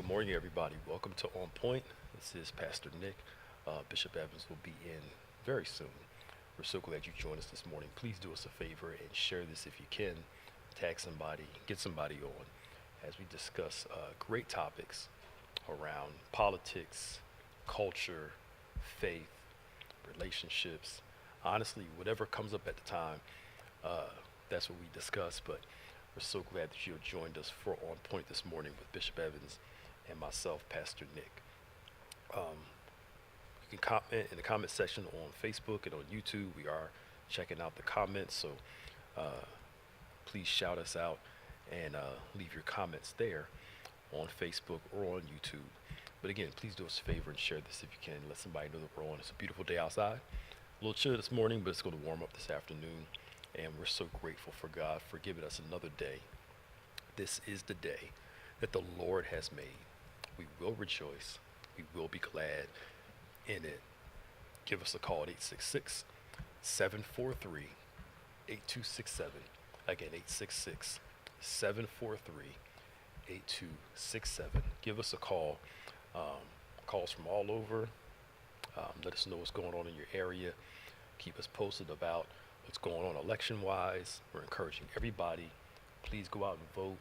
Good morning, everybody. Welcome to On Point. This is Pastor Nick. Bishop Evans will be in very soon. We're so glad you joined us this morning. Please do us a favor and share this if you can. Tag somebody, get somebody on as we discuss great topics around politics, culture, faith, relationships. Honestly, whatever comes up at the time, that's what we discuss. But we're so glad that you have joined us for On Point this morning with Bishop Evans and myself, Pastor Nick. You can comment in the comment section on Facebook and on YouTube. We are checking out the comments, so please shout us out and leave your comments there on Facebook or on YouTube. But again, please do us a favor and share this if you can. Let somebody know that we're on. It's a beautiful day outside. A little chilly this morning, but it's going to warm up this afternoon. And we're so grateful for God for giving us another day. This is the day that the Lord has made. We will rejoice. We will be glad in it. Give us a call at 866-743-8267. Again, 866-743-8267. Give us a call. Calls from all over. Let us know what's going on in your area. Keep us posted about what's going on election-wise. We're encouraging everybody. Please go out and vote.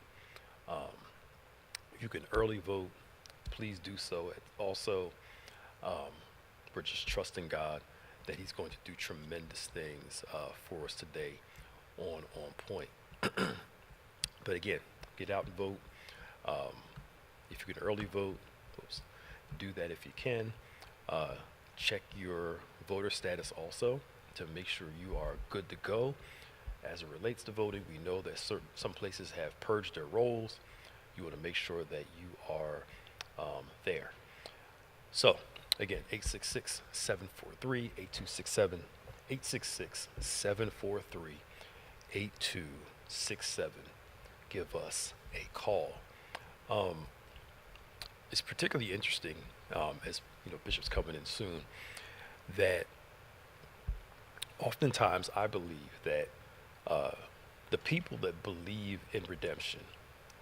If you can early vote, please do so. Also, we're just trusting God that He's going to do tremendous things for us today on Point. But again, get out and vote. If you can early vote, do that if you can. Check your voter status also to make sure you are good to go. As it relates to voting, we know that some places have purged their rolls. You want to make sure that you are there. So, again, 866-743-8267, 866-743-8267. Give us a call. It's particularly interesting, as you know, Bishop's coming in soon, that oftentimes I believe that the people that believe in redemption,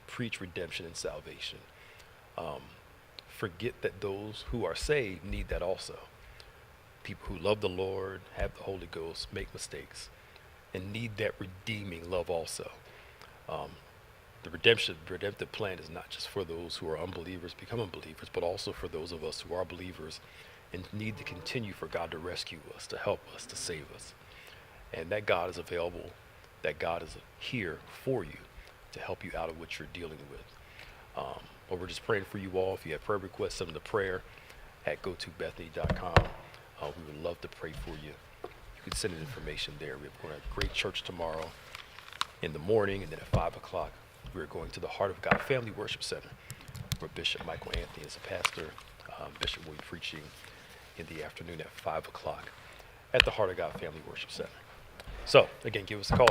preach redemption and salvation, forget that those who are saved need that also. People who love the Lord, have the Holy Ghost, make mistakes, and need that redeeming love also. The redemptive plan is not just for those who are unbelievers, become unbelievers, but also for those of us who are believers and need to continue for God to rescue us, to help us, to save us. And that God is available, that God is here for you to help you out of what you're dealing with. But we're just praying for you all. If you have prayer requests, send them to prayer at gotobethany.com. We would love to pray for you. You can send in information there. We're going to have a great church tomorrow in the morning, and then at 5 o'clock, we're going to the Heart of God Family Worship Center, where Bishop Michael Anthony is a pastor. Bishop will be preaching in the afternoon at 5 o'clock at the Heart of God Family Worship Center. So, again, give us a call,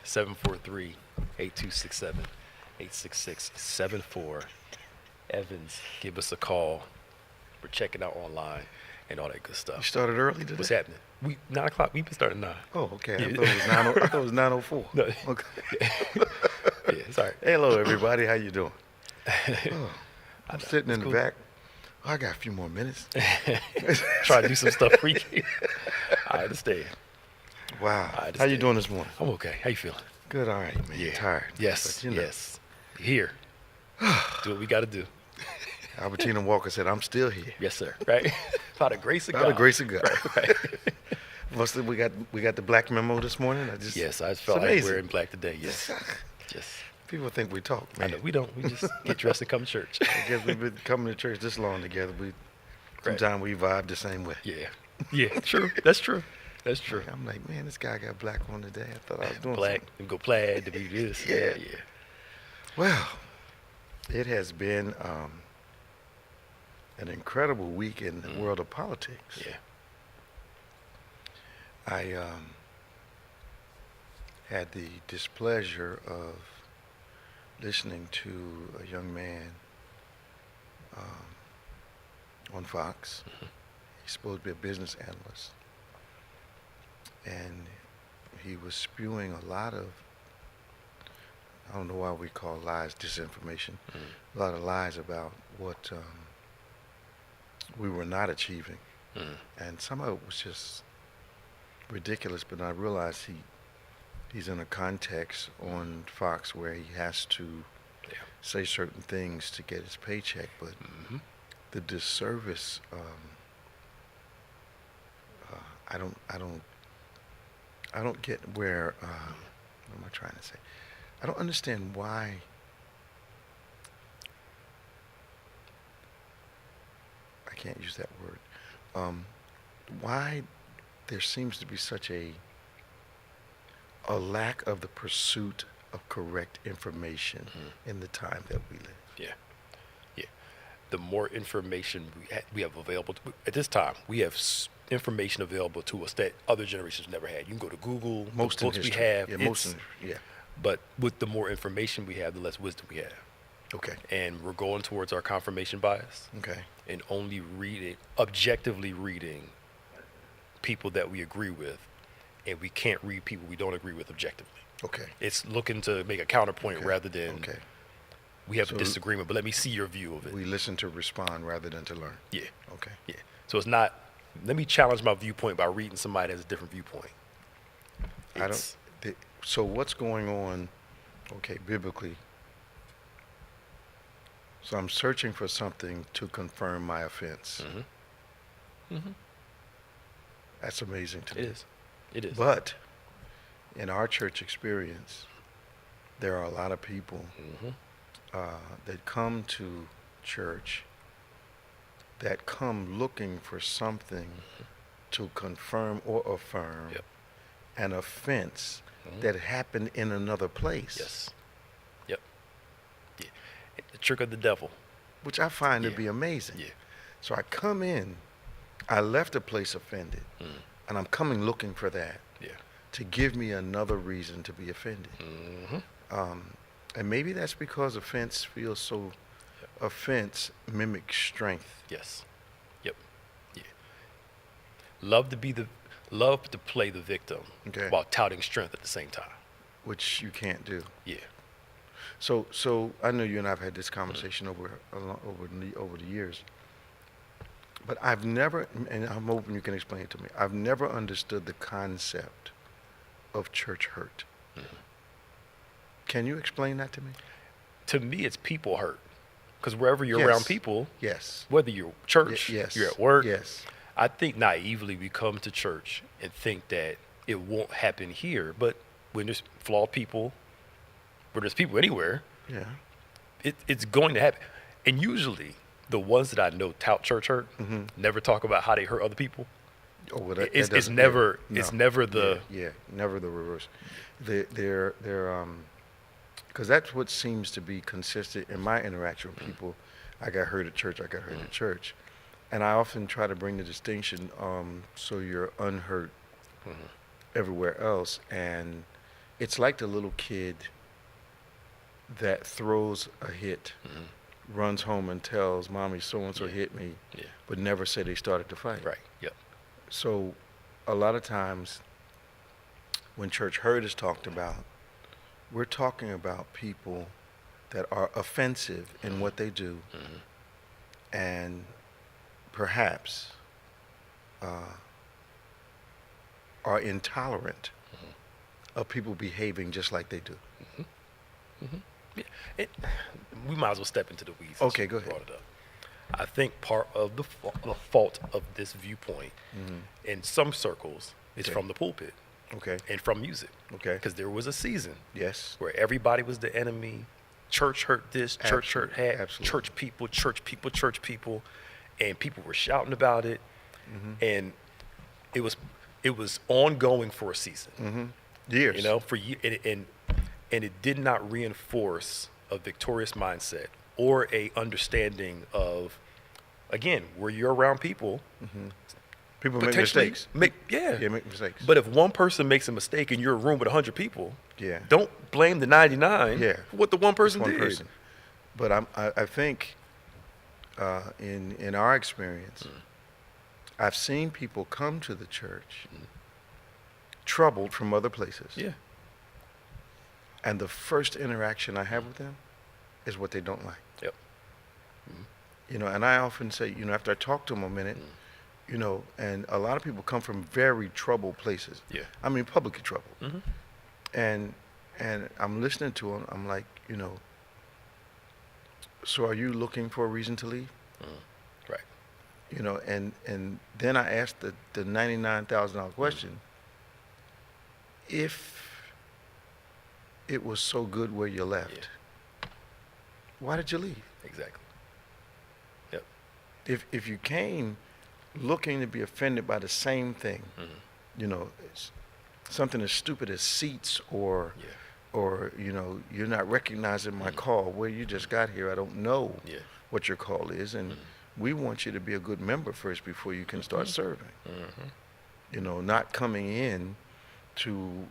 866-743-8267, 866-74-EVANS. Give us a call. We're checking out online and all that good stuff. You started early today? What's happening? 9 o'clock. We've been starting 9. Oh, okay. Yeah. I thought it was 9:04. No. Okay. Yeah, it's all right. Hello, everybody. How you doing? Oh, I'm sitting in cool. the back. Oh, I got a few more minutes. Try to do some stuff for you. I understand. Wow. I How you doing this morning? I'm okay. How you feeling? Good. All right, man. Yeah. Tired. Yes. But, you know, Yes. Here. Do what we got to do. Albertina Walker said, "I'm still here." Yes, sir. Right. By the grace of God. By the grace of God. Right. Mostly we got the black memo this morning. Yes, I felt like we're in black today. Yes. Just. People think we talk, I man. know we don't. We just get dressed and come to church. I guess we've been coming to church this long together. Sometimes we vibe the same way. Yeah. Yeah. True. That's true. That's true. I'm like, man, this guy got black on today. I thought I was doing Black. something. And go plaid to be this. Yeah. Yeah. Well, it has been an incredible week in the world of politics. Yeah. I had the displeasure of listening to a young man on Fox. He's supposed to be a business analyst. And he was spewing a lot of I don't know why we call lies disinformation. A lot of lies about what we were not achieving. And some of it was just ridiculous, but I realized he's in a context on Fox where he has to say certain things to get his paycheck, but the disservice, I don't get where, what am I trying to say? I don't understand why I can't use that word. Why there seems to be such a lack of the pursuit of correct information in the time that we live. Yeah. The more information we have available at this time, we have information available to us that other generations never had. You can go to Google, Most the in books we history. have. But with the more information we have, the less wisdom we have. Okay. And we're going towards our confirmation bias. Okay. And only objectively reading people that we agree with, and we can't read people we don't agree with objectively. Okay. It's looking to make a counterpoint rather than we have a So disagreement, but let me see your view of it. we listen to respond rather than to learn. Yeah. Okay. Yeah. So it's not, let me challenge my viewpoint by reading somebody that has a different viewpoint. So what's going on, biblically? So I'm searching for something to confirm my offense. That's amazing to me. It is. But in our church experience, there are a lot of people that come to church that come looking for something to confirm or affirm an offense that happened in another place. Yes. Yep. Yeah. The trick of the devil. Which I find to be amazing. Yeah. So I come in, I left a place offended, and I'm coming looking for that to give me another reason to be offended. And maybe that's because offense feels so, offense mimics strength. Yes. Yep. Yeah. Love to play the victim while touting strength at the same time. Which you can't do. Yeah. So I know you and I've had this conversation over the years, but I've never, and I'm hoping you can explain it to me, I've never understood the concept of church hurt. Can you explain that to me? To me, it's people hurt. Because wherever you're around people, whether you're church, you're at work, I think naively we come to church and think that it won't happen here. But when there's flawed people, when there's people anywhere, it's going to happen. And usually, the ones that I know tout church hurt never talk about how they hurt other people. Oh, well, it's never never the never the reverse. They're because that's what seems to be consistent in my interaction with people. I got hurt at church. And I often try to bring the distinction so you're unhurt everywhere else. And it's like the little kid that throws a hit, runs home and tells mommy so-and-so hit me, but never said they started to fight. Right, yep. So a lot of times when church hurt is talked about, we're talking about people that are offensive in what they do and perhaps are intolerant of people behaving just like they do. Yeah. We might as well step into the weeds. Okay, go ahead. Brought it up. I think part of the fault of this viewpoint in some circles is from the pulpit. And from music. Because there was a season where everybody was the enemy. Church hurt this, church hurt that, church people, and people were shouting about it. And it was ongoing for a season. Years. You know, for and it did not reinforce a victorious mindset or a understanding of, again, where you're around people. People make mistakes. Make mistakes. But if one person makes a mistake and you're in a room with 100 people, don't blame the 99 for what the one person did. But I think in our experience, I've seen people come to the church troubled from other places. And the first interaction I have with them is what they don't like. Yep. And I often say, after I talk to them a minute, and a lot of people come from very troubled places. Yeah. I mean, publicly troubled. Mm-hmm. And I'm listening to them. I'm like, so are you looking for a reason to leave? Right. And then I asked the $99,000 question. If it was so good where you left, why did you leave? Exactly. Yep. If you came looking to be offended by the same thing, it's something as stupid as seats or you're not recognizing my call. Well, you just got here. I don't know what your call is, and we want you to be a good member first before you can start serving. Not coming in to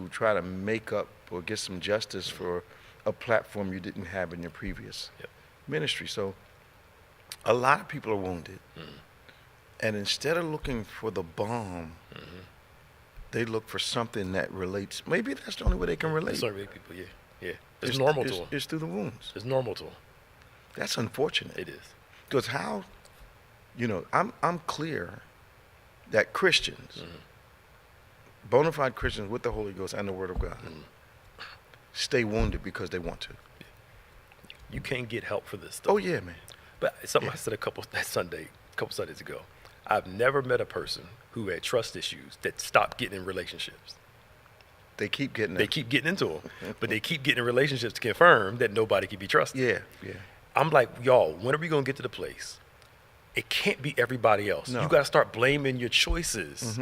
try to make up or get some justice for a platform you didn't have in your previous ministry. So a lot of people are wounded. And instead of looking for the bomb, they look for something that relates. Maybe that's the only way they can relate. Sorry, people, yeah. It's normal to them. It's through the wounds. It's normal to them. That's unfortunate. It is. Because how, I'm clear that Christians, bona fide Christians with the Holy Ghost and the Word of God, stay wounded because they want to. You can't get help for this stuff. Oh, yeah, man. But something I said a couple Sundays ago. I've never met a person who had trust issues that stopped getting in relationships. They keep getting They keep getting into them, but they keep getting in relationships to confirm that nobody can be trusted. Yeah. I'm like, y'all, when are we going to get to the place? It can't be everybody else. No. You got to start blaming your choices.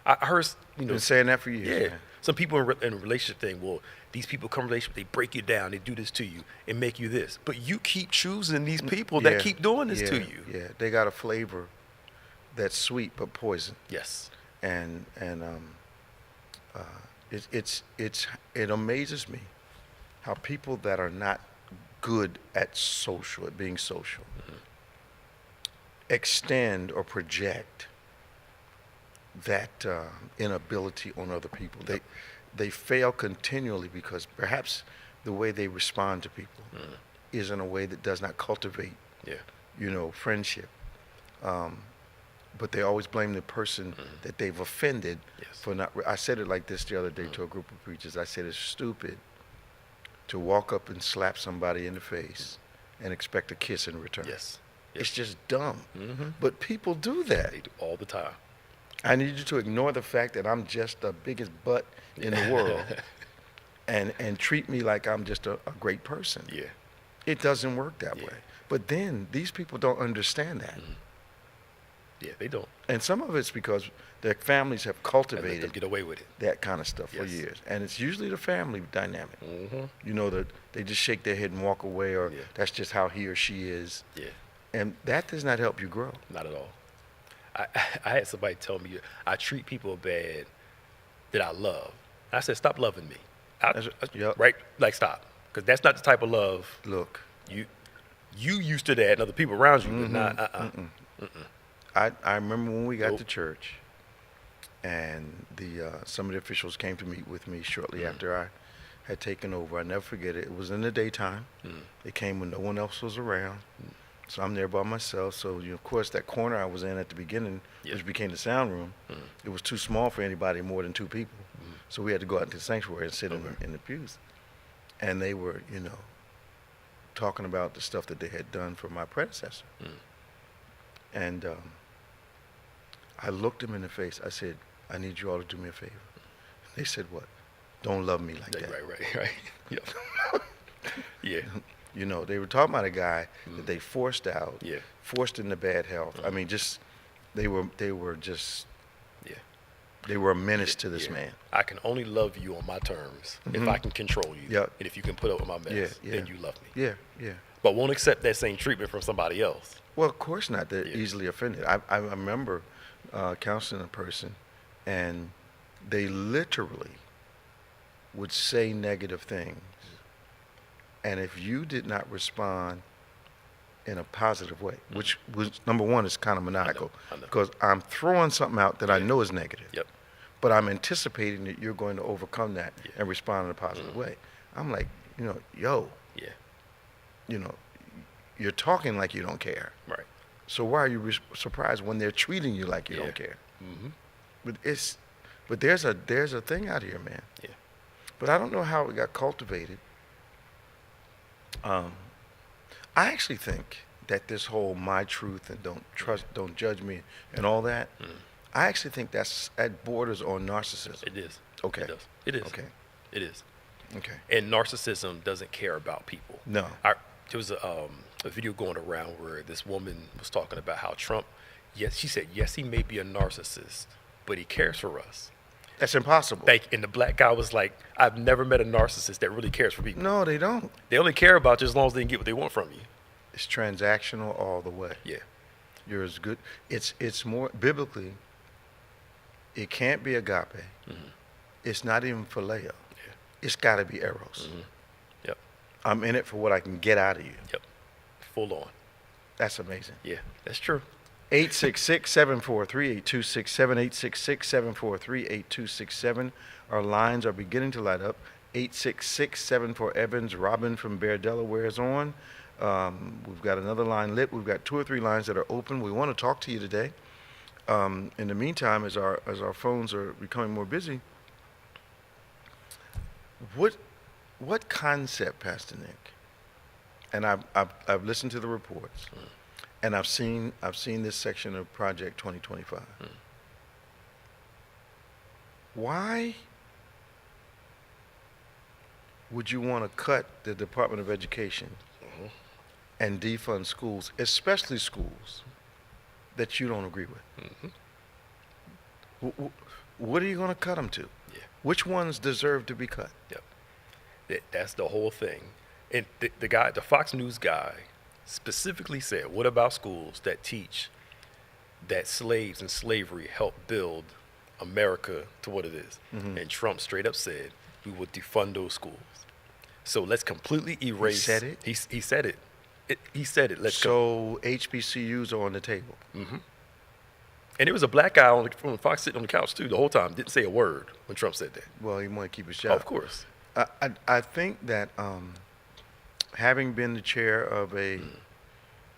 I heard, Been saying that for years. yeah. Man. Some people in a relationship think, well, these people come in a relationship, they break you down, they do this to you and make you this. But you keep choosing these people that keep doing this to you. Yeah, they got a flavor that's sweet but poison. Yes. And it amazes me how people that are not good at being social, extend or project that inability on other people. They fail continually because perhaps the way they respond to people is in a way that does not cultivate, friendship. But they always blame the person that they've offended for not. I said it like this the other day to a group of preachers. I said it's stupid to walk up and slap somebody in the face and expect a kiss in return. Yes. It's just dumb. But people do that. They do all the time. I need you to ignore the fact that I'm just the biggest butt in the world and treat me like I'm just a great person. Yeah. It doesn't work that way. But then these people don't understand that. Yeah, they don't. And some of it's because their families have And let cultivated them get away with it. that kind of stuff for Yes. years. And it's usually the family dynamic. Mm-hmm. That they just shake their head and walk away, or that's just how he or she is. Yeah. And that does not help you grow. Not at all. I had somebody tell me, I treat people bad that I love. I said, stop loving me. Right? Like, stop. Because that's not the type of love. Look. You used to that and other people around you, but not, I remember when we got to church, and some of the officials came to meet with me shortly after I had taken over. I never forget it. It was in the daytime. They came when no one else was around. So I'm there by myself. So, of course, that corner I was in at the beginning, which became the sound room, it was too small for anybody more than two people. So we had to go out into the sanctuary and sit in the pews. And they were, talking about the stuff that they had done for my predecessor. And I looked them in the face. I said, I need you all to do me a favor. They said, what? Don't love me like that. Right. Yeah. They were talking about a guy that they forced out, forced into bad health. I mean, they were a menace to this man. I can only love you on my terms if I can control you. Yep. And if you can put up with my mess, then you love me. Yeah. But won't accept that same treatment from somebody else. Well, of course not. They're easily offended. I remember counseling a person, and they literally would say negative things. And if you did not respond in a positive way, which was, number one, is kind of maniacal, I know. because I'm throwing something out that I know is negative. Yep. but I'm anticipating that you're going to overcome that Yeah. and respond in a positive way. I'm like, yo, Yeah. you're talking like you don't care. Right. So why are you surprised when they're treating you like you Yeah. don't care? Mm-hmm. But there's a thing out here, man. Yeah. But I don't know how it got cultivated. I actually think that this whole my truth and don't judge me and all that, I actually think that borders on narcissism. It is. Okay. It does. It is. Okay. It is. Okay. And narcissism doesn't care about people. No. There was a video going around where this woman was talking about how Trump, she said, yes, he may be a narcissist, but he cares for us. That's impossible. And the black guy was like, I've never met a narcissist that really cares for people. No, they don't. They only care about you as long as they can get what they want from you. It's transactional all the way. Yeah. You're as good. It's more biblically. It can't be agape. Mm-hmm. It's not even phileo. Yeah. It's got to be eros. Mm-hmm. Yep. I'm in it for what I can get out of you. Yep. Full on. That's amazing. Yeah, that's true. 866-743-8267, 866-743-8267. Our lines are beginning to light up. 866-74-EVANS. Robin from Bear, Delaware is on. We've got another line lit. We've got 2 or 3 lines that are open. We want to talk to you today. In the meantime, as our phones are becoming more busy, what concept, Pastor Nick? And I've listened to the reports, and I've seen this section of Project 2025. Why would you want to cut the Department of Education and defund schools, especially schools that you don't agree with? What are you going to cut them to? Yeah. Which ones deserve to be cut? Yep. That's the whole thing. And the Fox News guy specifically said, what about schools that teach that slaves and slavery helped build America to what it is? Mm-hmm. And Trump straight up said, we will defund those schools. So let's completely erase. He said it? He said it. He said it. So HBCUs are on the table. Mm-hmm. And there was a black guy from Fox sitting on the couch too the whole time. Didn't say a word when Trump said that. Well, he wanted to keep his job. Oh, of course. I think that having been the chair of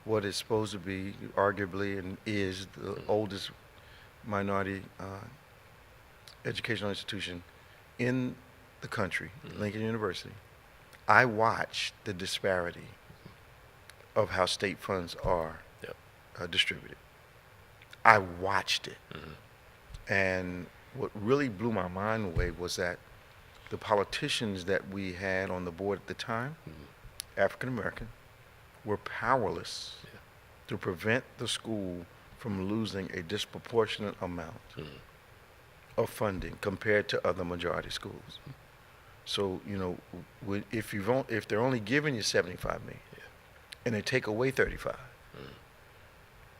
what is supposed to be arguably and is the oldest minority educational institution in the country, Lincoln University, I watched the disparity of how state funds are distributed. I watched it. And what really blew my mind away was that the politicians that we had on the board at the time, African American, were powerless to prevent the school from losing a disproportionate amount of funding compared to other majority schools. So, if they're only giving you $75 million and they take away 35,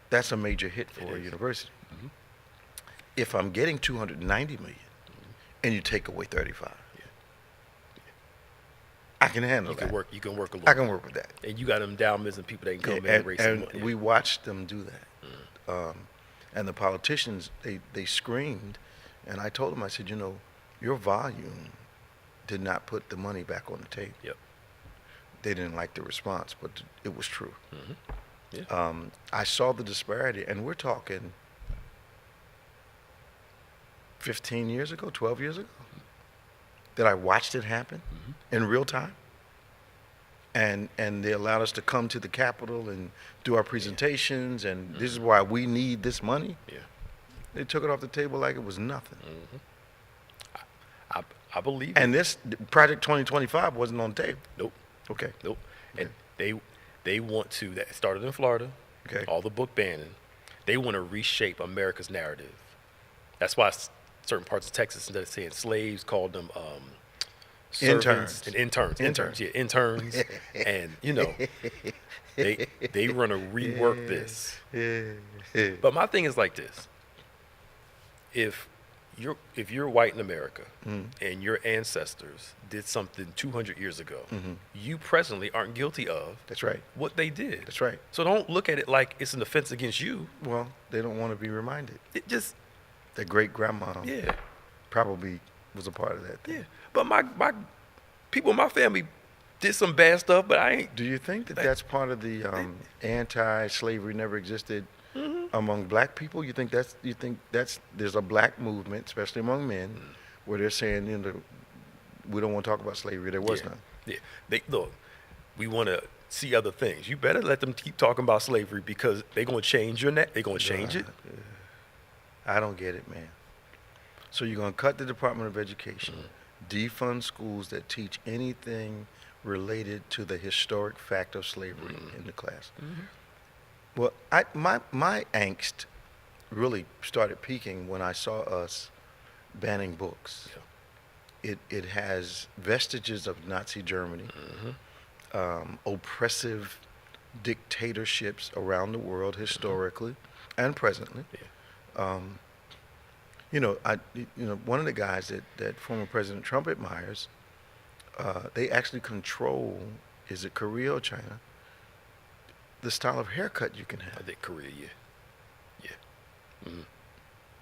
that's a major hit for a university. If I'm getting $290 million and you take away 35, I can handle that. You can work a little. I can work with that. And you got endowments and people that can come in and and raise some money. we watched them do that. And the politicians, they screamed, and I told them, I said, your volume did not put the money back on the table. Yep. They didn't like the response, but it was true. Yeah. I saw the disparity, and we're talking 15 years ago, 12 years ago, that I watched it happen in real time. And they allowed us to come to the Capitol and do our presentations, and this is why we need this money. Yeah. They took it off the table like it was nothing. I believe And this Project 2025 wasn't on the table. Nope. Okay. Nope. And they want to, that started in Florida, Okay. all the book banning, they want to reshape America's narrative. That's why certain parts of Texas, instead of saying slaves, called them servants and interns. Interns. Yeah, interns. And, they want to rework this. But my thing is like this. If you're white in America and your ancestors did something 200 years ago, you presently aren't guilty of That's right. what they did. That's right. So don't look at it like it's an offense against you. Well, they don't want to be reminded. It just, Their great grandma yeah. probably was a part of that thing. Yeah. But my people in my family did some bad stuff, but I ain't. Do you think that that's part of the anti-slavery never existed among black people? You think that's there's a black movement, especially among men, where they're saying, we don't want to talk about slavery. There was none. Yeah. Look, we want to see other things. You better let them keep talking about slavery because they're going to change your neck. They're going to change it. I don't get it, man. So you're going to cut the Department of Education, defund schools that teach anything related to the historic fact of slavery in the class. Well, my angst really started peaking when I saw us banning books. It has vestiges of Nazi Germany, oppressive dictatorships around the world historically and presently. One of the guys that former President Trump admires, they actually control, is it Korea or China, the style of haircut you can have. I think Korea, yeah.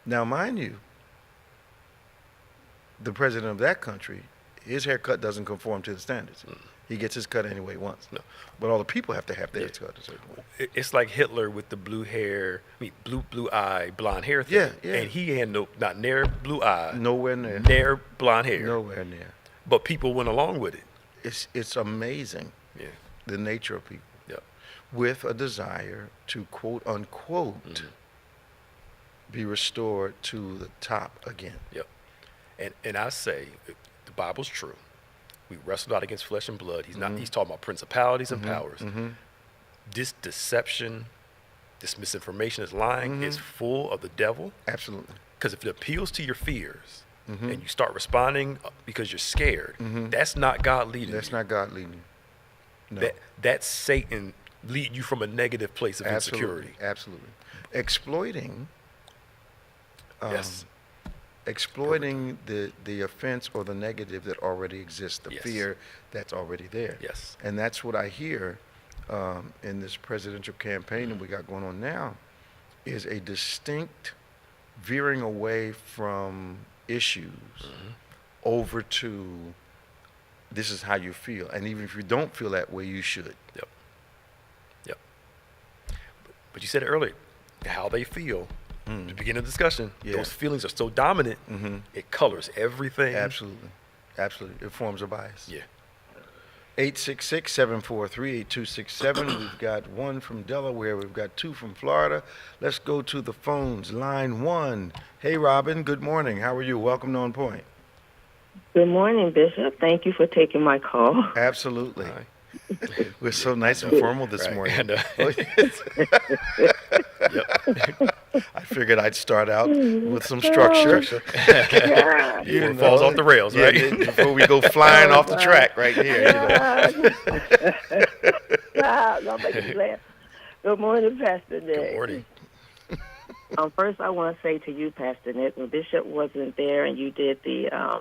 Now, mind you, the president of that country, his haircut doesn't conform to the standards. He gets his cut anyway once. No. But all the people have to have theirs cut a certain way. It's like Hitler with the blue eye, blonde hair thing. Yeah. And he had not near blue eye. Nowhere near. Near blonde hair. Nowhere near. But people went along with it. It's amazing. Yeah. The nature of people. Yeah. With a desire to quote unquote be restored to the top again. Yep. And I say the Bible's true. We wrestle not against flesh and blood. He's talking about principalities and powers. This deception, this misinformation, this lying is full of the devil. Absolutely. Because if it appeals to your fears and you start responding because you're scared, that's not God leading you. That's not God leading you. No. That's Satan leading you from a negative place of insecurity. Absolutely. Exploiting. Yes. Exploiting the offense or the negative that already exists, the Yes. fear that's already there. Yes. And that's what I hear in this presidential campaign that we got going on now, is a distinct veering away from issues over to this is how you feel. And even if you don't feel that way, you should. Yep. But you said it earlier, how they feel. To begin a discussion, those feelings are so dominant, it colors everything. Absolutely. It forms a bias. Yeah. 866-743-8267. We've got one from Delaware. We've got two from Florida. Let's go to the phones. Line 1. Hey, Robin. Good morning. How are you? Welcome to On Point. Good morning, Bishop. Thank you for taking my call. Absolutely. Hi. We're so nice and formal this morning. I figured I'd start out with some structure. Before it falls off the rails, right? Before we go flying off the track right here. Don't make me laugh. Good morning, Pastor Nick. Good morning. First, I want to say to you, Pastor Nick, when Bishop wasn't there and you did the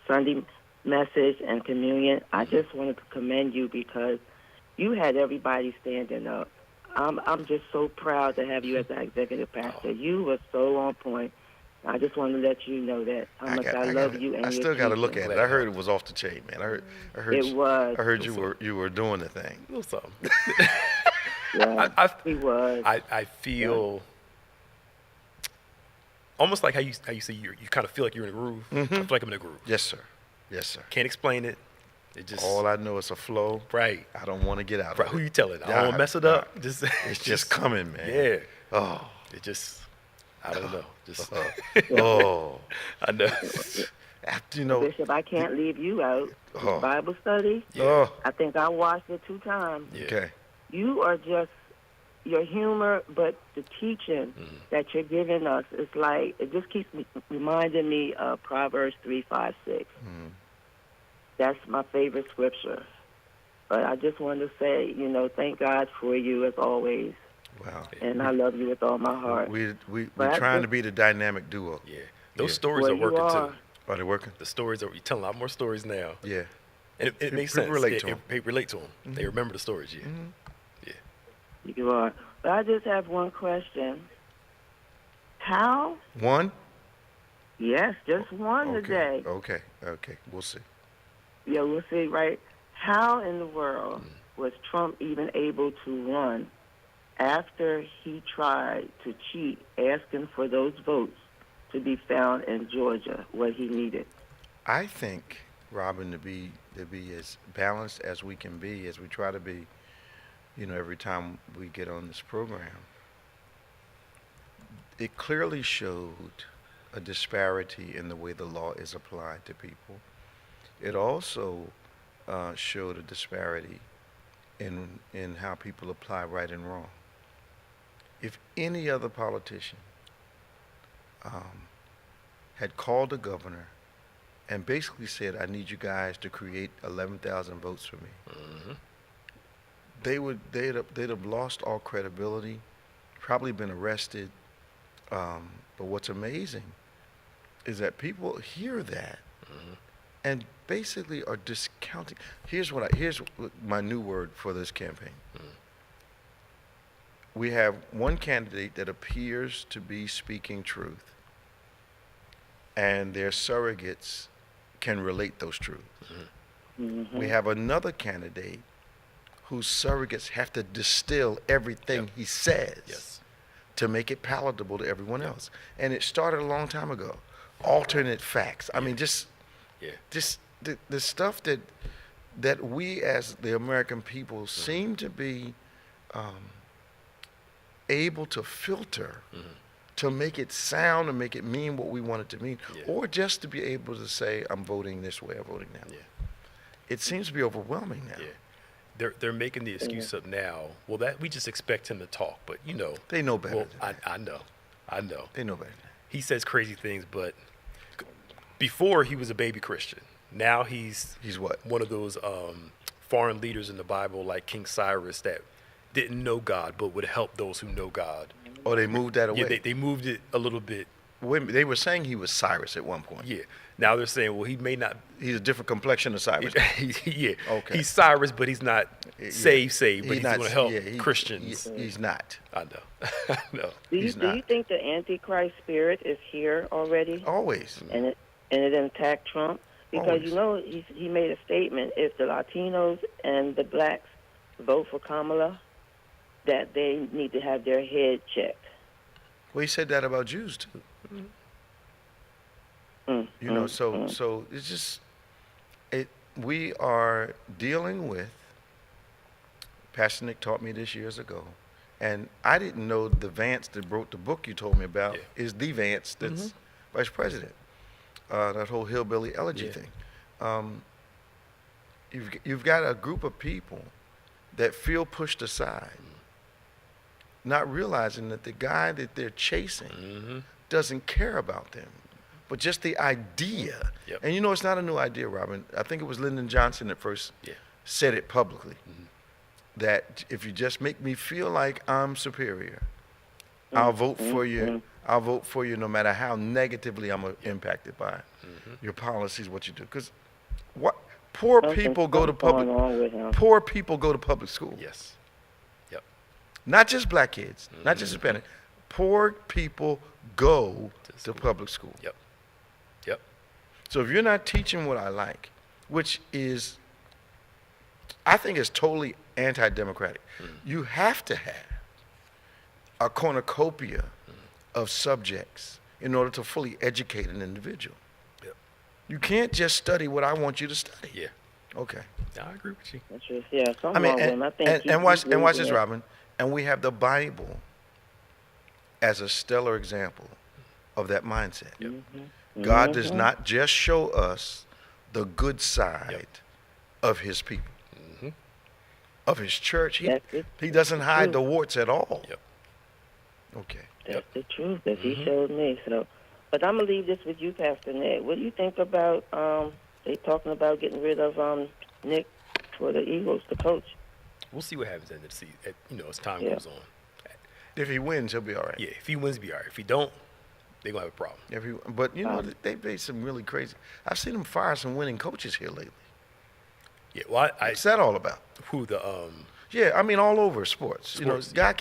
Sunday message and communion, I just wanted to commend you because you had everybody standing up. I'm just so proud to have you as the executive pastor. You were so on point. I just want to let you know that how much I love you. And I still got to look at it. I heard it was off the chain, man. I heard it was. I heard you were doing the thing. A little something. Yeah, he was. I feel almost like how you say you kind of feel like you're in a groove. I feel like I'm in a groove. Yes, sir. Can't explain it. It just all I know is a flow. Right. I don't want to get out. Right. Of Who it. you telling? I don't want to mess it up. It's just coming, man. Yeah. Oh. It just. I don't know. Just. Oh. I know. After, you know. Bishop, I can't leave you out. Oh. Bible study. Yeah. Oh. I think I watched it 2 times. Yeah. Okay. You are just your humor, but the teaching that you're giving us is like it just keeps reminding me of Proverbs 3:5-6. That's my favorite scripture. But I just want to say, thank God for you as always. Wow. And I love you with all my heart. We're trying to be the dynamic duo. Yeah. Those stories are working too. Are they working? The stories are. You tell a lot more stories now. Yeah. And it makes sense. Relate to them. They relate to them. They remember the stories. Yeah. Yeah. You are. But I just have one question. How? One? Yes, just one Okay. today. Okay. We'll see. Yeah, we'll see, right? How in the world was Trump even able to run after he tried to cheat, asking for those votes to be found in Georgia, what he needed? I think, Robin, to be as balanced as we can be, as we try to be, every time we get on this program, it clearly showed a disparity in the way the law is applied to people. It also showed a disparity in how people apply right and wrong. If any other politician had called the governor and basically said, I need you guys to create 11,000 votes for me, they'd have lost all credibility, probably been arrested. But what's amazing is that people hear that and basically are discounting. Here's my new word for this campaign. We have one candidate that appears to be speaking truth, and their surrogates can relate those truths. We have another candidate whose surrogates have to distill everything he says to make it palatable to everyone else. And it started a long time ago. Alternate facts. I mean, just the stuff that we as the American people seem to be able to filter to make it sound and make it mean what we want it to mean, or just to be able to say, I'm voting this way, I'm voting that way. It seems to be overwhelming now. They're making the excuse up now. Well, that we just expect him to talk, but they know better. Well, than that. I know. They know better. Than that. He says crazy things, but before he was a baby Christian. Now he's what? One of those foreign leaders in the Bible, like King Cyrus, that didn't know God but would help those who know God. Oh, they moved that away. Yeah, they moved it a little bit. They were saying he was Cyrus at one point. Yeah. Now they're saying, well, he may not. He's a different complexion of Cyrus. Yeah. Okay. He's Cyrus, but he's not saved, but he's going to help Christians. He's not. I know. I know. Do you think the Antichrist spirit is here already? Always. And it attacked Trump? Because Always. he made a statement, if the Latinos and the blacks vote for Kamala, that they need to have their head checked. Well, he said that about Jews too. So it's just we are dealing with. Pastor Nick taught me this years ago, and I didn't know the Vance that wrote the book you told me about is the Vance that's vice president. That whole hillbilly elegy thing. You've got a group of people that feel pushed aside, not realizing that the guy that they're chasing doesn't care about them, but just the idea. And it's not a new idea, Robin. I think it was Lyndon Johnson that first said it publicly, that if you just make me feel like I'm superior, I'll vote for you. I'll vote for you no matter how negatively I'm impacted by your policies, what you do. Because poor people go to public school. Yes. Not just black kids, not just Hispanic. Poor people go to public school. Yep. So if you're not teaching what I like, which is, I think is totally anti-democratic, you have to have a cornucopia of subjects in order to fully educate an individual. You can't just study what I want you to study. Yeah. Okay. I agree with you. That's just, and watch this, Robin. And we have the Bible as a stellar example of that mindset. God does not just show us the good side of his people, of his church. He doesn't hide the warts at all. Okay. That's the truth that he showed me. So, but I'm gonna leave this with you, Pastor Nick. What do you think about they talking about getting rid of Nick for the Eagles, the coach? We'll see what happens in the season. As time goes on. If he wins, he'll be all right. Yeah, if he wins, he'll be all right. If he don't, they're gonna have a problem. But they've made some really crazy. I've seen them fire some winning coaches here lately. Yeah, well, what's that all about? Who the Yeah, I mean all over sports. Guy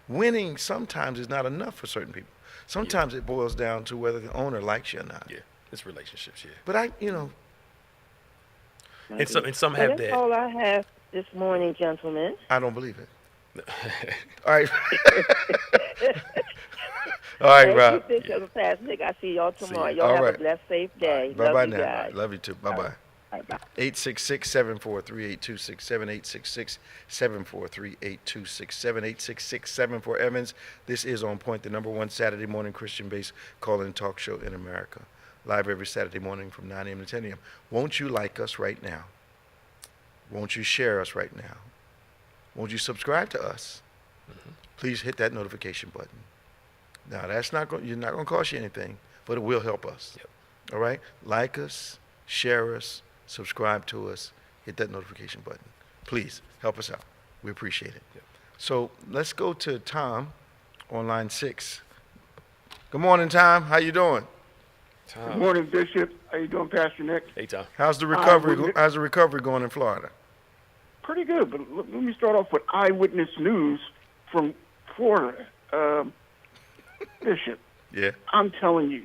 winning sometimes is not enough for certain people. Sometimes it boils down to whether the owner likes you or not. Yeah, it's relationships. Yeah, But and some Well, have that's that. all I have this morning, gentlemen. I don't believe it. All right. All right, Thank Rob. you, Bishop Pastor Nick. I see y'all tomorrow. you. Y'all All have right. a blessed, safe day. Bye-bye Love you now. guys. Love you too. Bye-bye. Bye bye. 866-743-8267, 866-743-8267, for Evans. This is On Point, the #1 Saturday morning Christian-based call-in talk show in America. Live every Saturday morning from 9 a.m. to 10 a.m. Won't you like us right now? Won't you share us right now? Won't you subscribe to us? Please hit that notification button. Now, that's not going to cost you anything, but it will help us. Yep. All right? Like us, share us, subscribe to us, hit that notification button. Please help us out. We appreciate it. Yep. So let's go to Tom on line 6. Good morning, Tom. How you doing? Good Tom. morning, Bishop. How you doing, Pastor Nick? Hey, Tom. How's the recovery? wouldn't- How's the recovery going in Florida? Pretty good, but let me start off with eyewitness news from Florida. Bishop, Yeah. I'm telling you,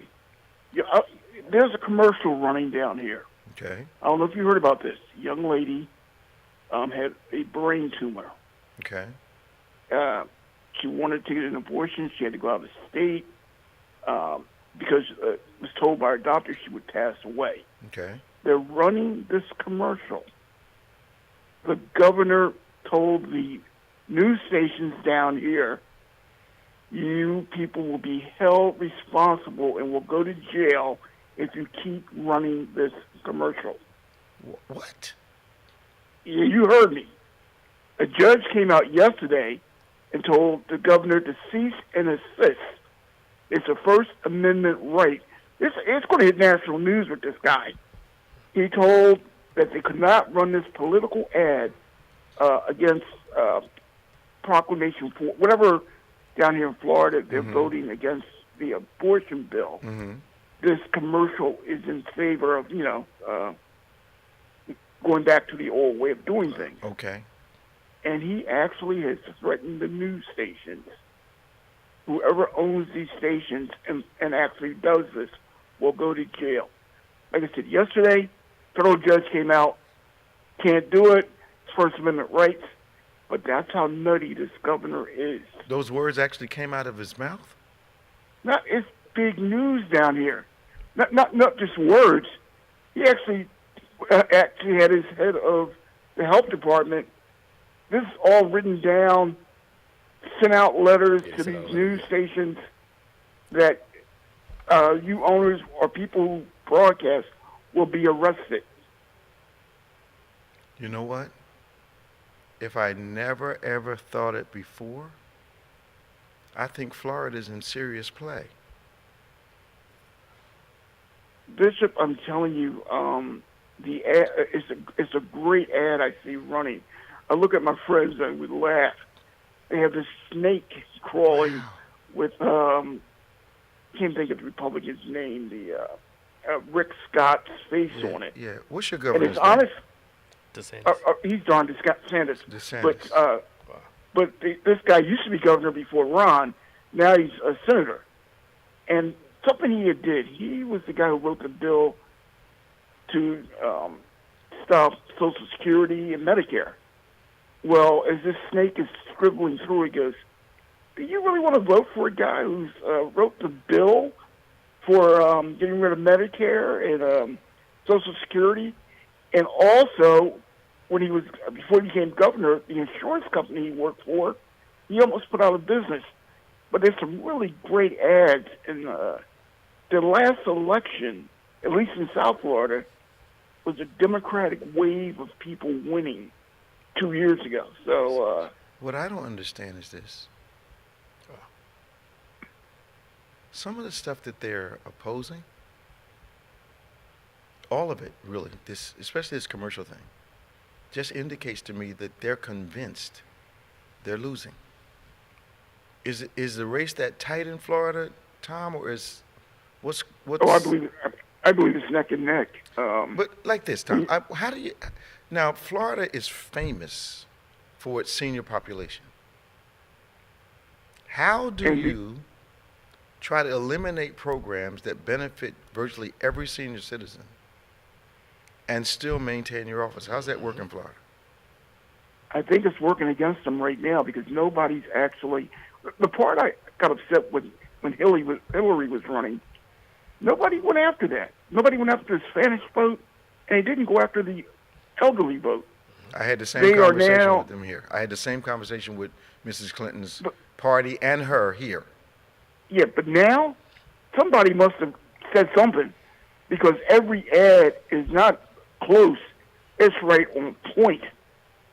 there's a commercial running down here. Okay. I don't know if you heard about this. A young lady had a brain tumor. Okay. She wanted to get an abortion. She had to go out of the state because it was told by her doctor she would pass away. Okay. They're running this commercial. The governor told the news stations down here, you people will be held responsible and will go to jail if you keep running this commercial. What? Yeah, you heard me. A judge came out yesterday and told the governor to cease and desist. It's a First Amendment right. It's going to hit national news with this guy. He told that they could not run this political ad against proclamation for whatever down here in Florida they're voting against the abortion bill. Mm-hmm. This commercial is in favor of going back to the old way of doing things. Okay. And he actually has threatened the news stations. Whoever owns these stations and actually does this will go to jail. Like I said, yesterday, federal judge came out, can't do it, it's First Amendment rights, but that's how nutty this governor is. Those words actually came out of his mouth? It's big news down here. Not just words. He actually had his head of the health department. This is all written down, sent out letters to these news stations that you owners or people who broadcast will be arrested. You know what? If I never, ever thought it before, I think Florida's in serious play. Bishop, I'm telling you, the ad, it's a great ad I see running. I look at my friends and we laugh. They have this snake crawling with can't think of the Republican's name, the Rick Scott's face on it. Yeah. What's your And governor's it's name? honest. DeSantis. He's Don DeSantis. DeSantis. But this guy used to be governor before Ron. Now he's a senator. And something he did, he was the guy who wrote the bill to stop Social Security and Medicare. Well, as this snake is scribbling through, he goes, do you really want to vote for a guy who's wrote the bill for getting rid of Medicare and Social Security? And also, before he became governor, the insurance company he worked for, he almost put out of business. But there's some really great ads. In the last election, at least in South Florida, was a Democratic wave of people winning 2 years ago. So What I don't understand is this. Some of the stuff that they're opposing, all of it, really, especially this commercial thing, just indicates to me that they're convinced they're losing. Is the race that tight in Florida, Tom, or what's? I believe it's neck and neck. But like this, Tom, how do you? Now, Florida is famous for its senior population. How do you try to eliminate programs that benefit virtually every senior citizen and still maintain your office. How's that working, Florida? I think it's working against them right now because nobody's actually. The part I got upset with when Hillary was running, nobody went after that. Nobody went after the Spanish vote, and they didn't go after the elderly vote. I had the same They are conversation now- with them here. I had the same conversation with Mrs. Clinton's party and her here. Yeah, but now somebody must have said something because every ad is not close. It's right on point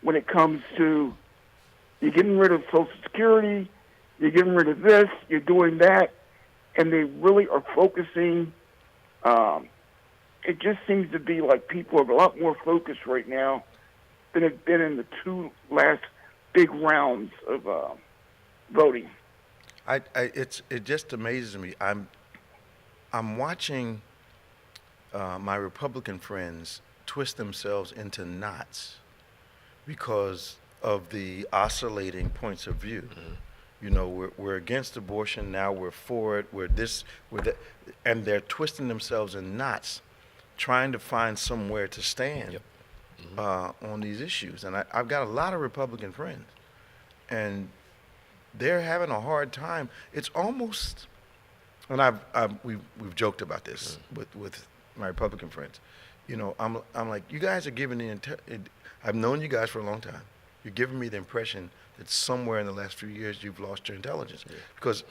when it comes to you're getting rid of Social Security, you're getting rid of this, you're doing that, and they really are focusing. It just seems to be like people are a lot more focused right now than have been in the two last big rounds of voting. It just amazes me. I'm watching my Republican friends twist themselves into knots because of the oscillating points of view. You know, we're against abortion, now we're for it, we're this, we're that, and they're twisting themselves in knots, trying to find somewhere to stand on these issues. And I've got a lot of Republican friends, and they're having a hard time. It's almost, and we've joked about this with my Republican friends. You know, I'm like, you guys are giving I've known you guys for a long time. You're giving me the impression that somewhere in the last few years you've lost your intelligence. Yeah. Because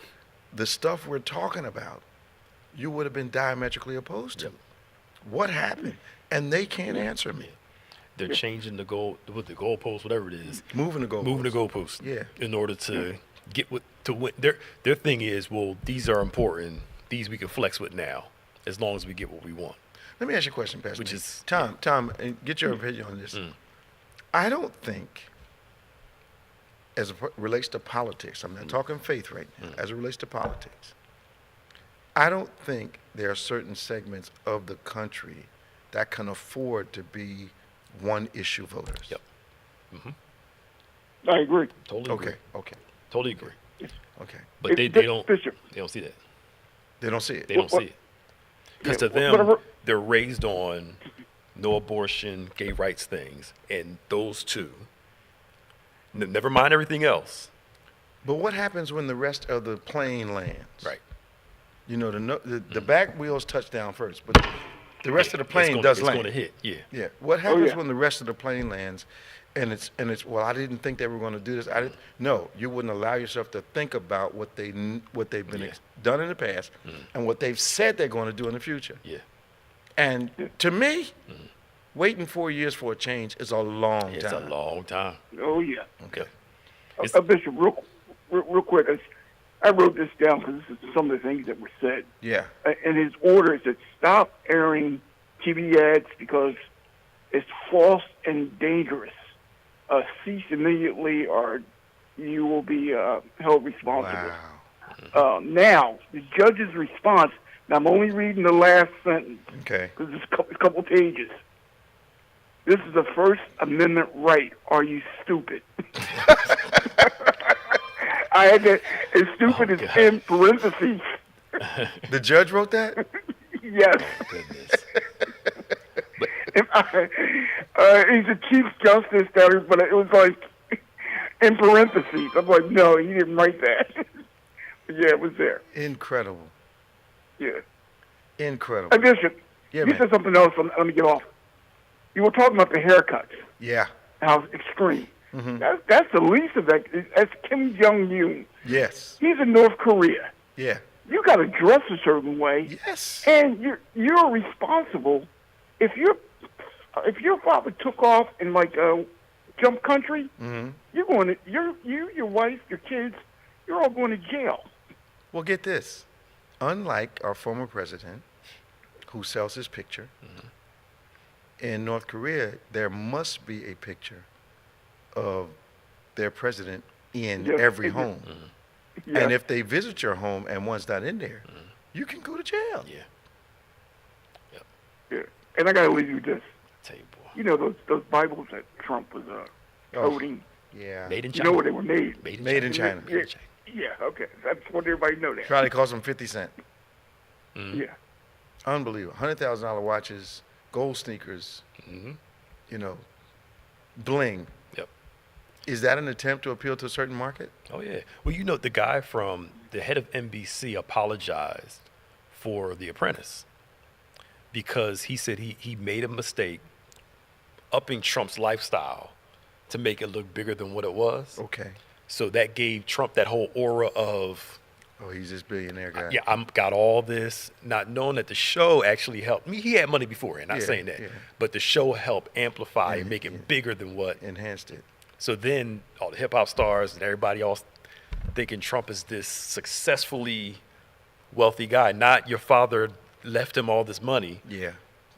the stuff we're talking about, you would have been diametrically opposed to. Yep. What happened? And they can't answer me. They're changing the goalpost, whatever it is. Moving the goalpost. Yeah. In order to get to win. Their thing is, well, these are important. These we can flex with now, as long as we get what we want. Let me ask you a question, Pastor. Which is Tom, get your opinion on this. I don't think, as it relates to politics, I'm not talking faith right now, as it relates to politics, I don't think there are certain segments of the country that can afford to be one-issue voters. Yep. Mm-hmm. I agree. Totally agree. Okay. Totally agree. Okay. But they don't see that. They don't see it. They don't see it. Because to them, they're raised on no abortion, gay rights things, and those two. Never mind everything else. But what happens when the rest of the plane lands? Right. You know, the back wheels touch down first, but the rest of the plane does land. It's going to hit, yeah. Yeah. What happens when the rest of the plane lands and it's well, I didn't think they were going to do this. No, you wouldn't allow yourself to think about what they've been done in the past and what they've said they're going to do in the future. Yeah. And to me, waiting 4 years for a change is a long time. It's a long time. Oh, yeah. Okay. Bishop, real quick, I wrote this down because this is some of the things that were said. Yeah. And his order is to stop airing TV ads because it's false and dangerous. Cease immediately or you will be held responsible. Wow. Now, the judge's response, now I'm only reading the last sentence. Okay. Because it's a couple pages. This is the First Amendment right. Are you stupid? I had that. As stupid as in parentheses. The judge wrote that? Yes. Oh, goodness. He's a chief justice there, but it was like in parentheses. I'm like, no, he didn't write that. But yeah, it was there. Incredible. Yeah. Incredible. Bishop, Yeah, you man. said something else. Let me get off. You were talking about the haircuts. Yeah. How extreme. Mm-hmm. That's the least of that. That's Kim Jong-un. Yes. He's in North Korea. Yeah. You got to dress a certain way. Yes. And you're responsible. If your father took off in like jump country, you're going to your wife, your kids, you're all going to jail. Well, get this. Unlike our former president, who sells his picture, in North Korea, there must be a picture of their president in every home. Yeah. And if they visit your home and one's not in there, you can go to jail. Yeah. Yep. Yeah. And I got to leave you with this. Tell you, boy. You know those Bibles that Trump was coding? Yeah. Made in You China. know where they were made? Made in China. Yeah. Yeah, okay. I just want everybody to know that. Probably cost them 50 cents. Mm-hmm. Yeah. Unbelievable. $100,000 watches, gold sneakers, Mm-hmm. you know, bling. Yep. Is that an attempt to appeal to a certain market? Oh yeah. Well, you know, the guy from the head of NBC apologized for The Apprentice because he said he made a mistake upping Trump's lifestyle to make it look bigger than what it was. Okay. So that gave Trump that whole aura of, Oh, he's this billionaire guy. yeah, I'm got all this, not knowing that the show actually helped. I mean, he had money before, not Yeah, saying that, yeah. but the show helped amplify and Yeah, make it yeah. bigger than what. Enhanced it. So then all the hip hop stars and everybody else thinking Trump is this successfully wealthy guy. Not your father left him all this money. Yeah.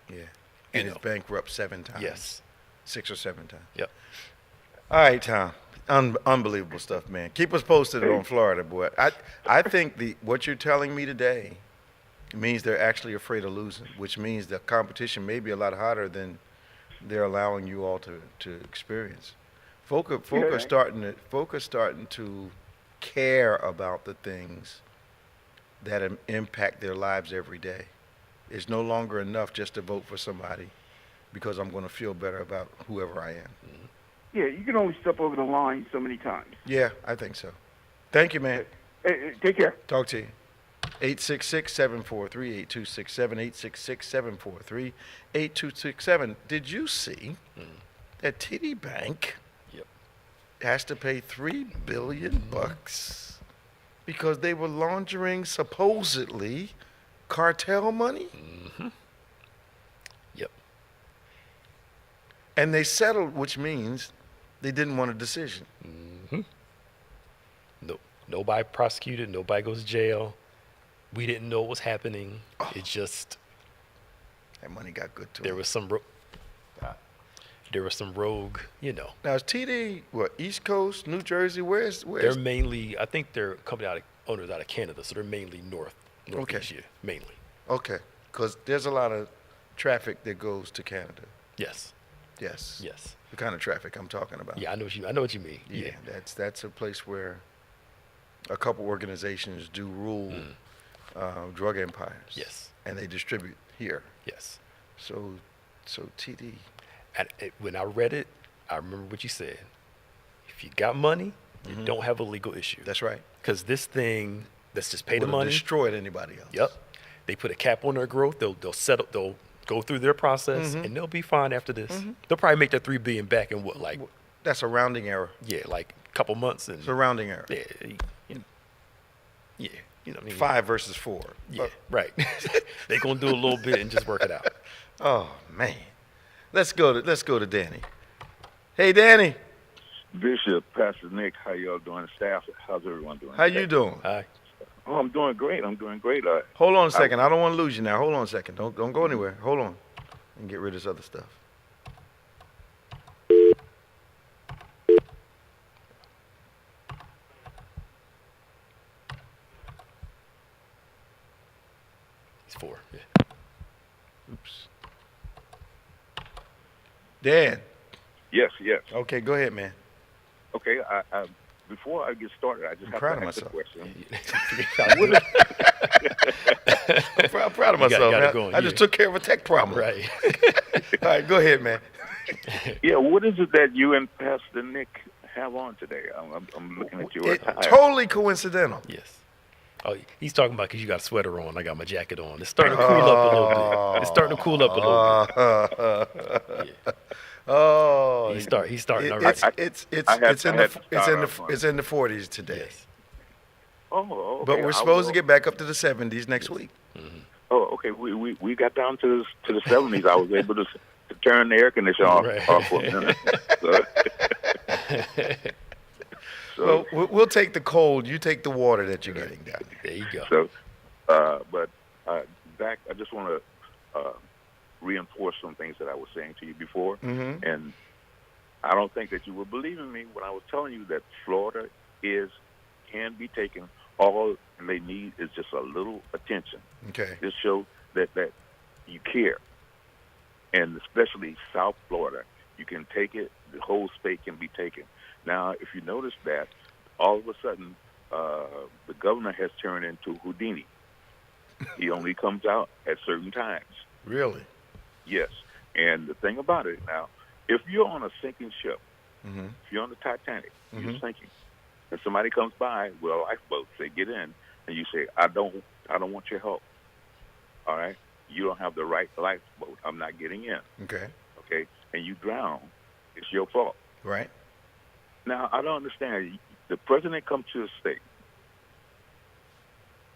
Yeah. And know. it's bankrupt 7 times. Yes. 6 or 7 times. Yep. All right, Tom. Unbelievable stuff, man. Keep us posted on Florida, boy. I think what you're telling me today means they're actually afraid of losing, which means the competition may be a lot hotter than they're allowing you all to experience. Folk are starting to care about the things that impact their lives every day. It's no longer enough just to vote for somebody because I'm going to feel better about whoever I am. Yeah, you can only step over the line so many times. Yeah, I think so. Thank you, man. Hey, take care. Talk to you. 866-743-8267, 866-743-8267. Did you see that TD Bank Yep. has to pay $3 billion because they were laundering supposedly cartel money? Yep. And they settled, which means they didn't want a decision. No, nobody prosecuted. Nobody goes to jail. We didn't know what was happening. It just That money got good to there them. was some rogue, you know. Now, is TD, what, East Coast, New Jersey? Where's They're mainly, I think they're company owners out of Canada, so they're mainly northeast, yeah, mainly. Okay, because there's a lot of traffic that goes to Canada. Yes. Yes. Yes. The kind of traffic I'm talking about. Yeah, I know what you mean. Yeah, that's a place where a couple organizations do rule drug empires. Yes. And they distribute here. Yes. So TD. And when I read it, I remember what you said. If you got money, you don't have a legal issue. That's right. Because this thing, let's just pay the Would've money. destroyed anybody else. Yep. They put a cap on their growth. They'll settle. They'll go through their process, and they'll be fine after this. They'll probably make that $3 billion back in what, like, That's a rounding error. yeah, like a couple months, and It's a rounding error. yeah, you know what I mean. 5 versus 4. Yeah, right. They're gonna do a little bit and just work it out. Oh man. Let's go to Danny. Hey Danny, Bishop, Pastor Nick, how y'all doing? Staff, how's everyone doing? how you doing? Hi. Oh, I'm doing great. Hold on a second. I don't want to lose you now. Hold on a second. Don't go anywhere. Hold on. And get rid of this other stuff. He's 4. Yeah. Oops. Dan. Yes. Okay, go ahead, man. Okay, I before I get started, I just I'm have proud to of ask a myself. question. I'm proud of myself, got it man. going, I just took care of a tech problem. Right. All right, go ahead, man. Yeah, what is it that you and Pastor Nick have on today? I'm looking at your attire. Totally coincidental. Yes. Oh, he's talking about because you got a sweater on. I got my jacket on. It's starting to cool up a little bit. It's starting to cool up a little bit. Yeah. Oh, He's starting to. It's in the 40s today. Yes. Oh, okay. But we're supposed to get back up to the 70s next week. Oh, okay. We got down to the 70s. I was able to turn the air conditioner off for a minute. So, Well, we'll take the cold. You take the water that you're getting down there. There you go. So, but back, I just want to reinforce some things that I was saying to you before. Mm-hmm. And I don't think that you were believing me when I was telling you that Florida can be taken. All they need is just a little attention. Okay. Just show that you care. And especially South Florida, you can take it. The whole state can be taken. Now, if you notice that, all of a sudden, the governor has turned into Houdini. He only comes out at certain times. Really? Yes. And the thing about it now, if you're on a sinking ship, if you're on the Titanic, you're sinking, and somebody comes by with a lifeboat, say, get in, and you say, I don't want your help. All right? You don't have the right lifeboat. I'm not getting in. Okay. Okay? And you drown. It's your fault. Right. Now, I don't understand. The president comes to the state.